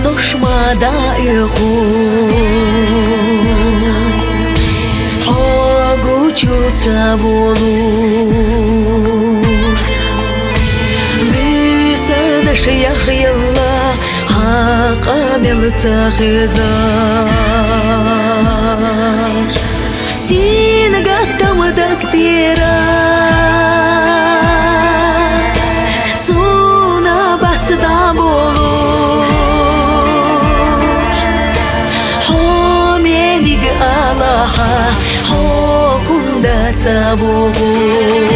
نشمدا يخون حاجو تبولوش بيسادش يخي الله قابل تخزاش سين قدم دكتيرا سونا بس دابولوش حامينيق الله حاكوندا تبولوش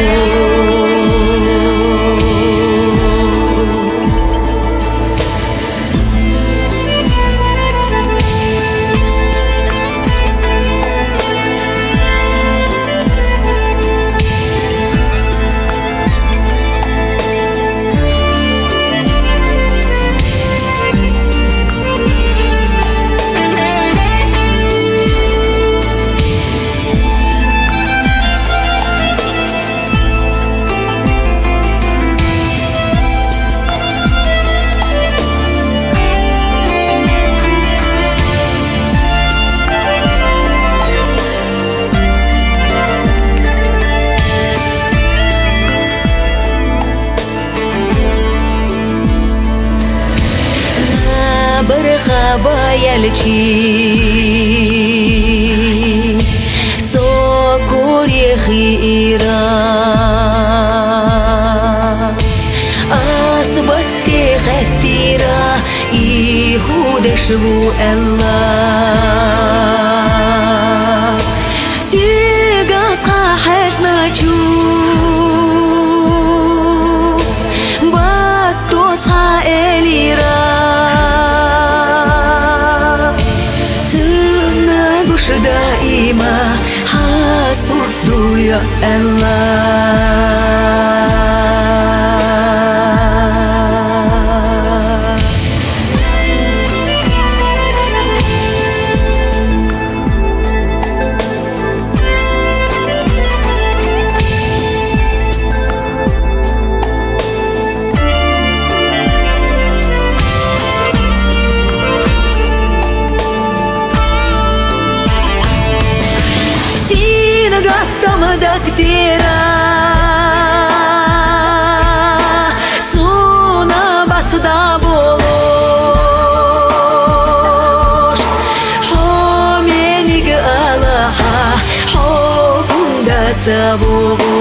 Bayalchi Sokori khira Asbati khatira Ihud shbu Allah Sigas khashna chu Batos kha elira دائما حاسد يا الله دكتيرا سونا بس دابولوش حامينيق الله حاكوندا تبولوش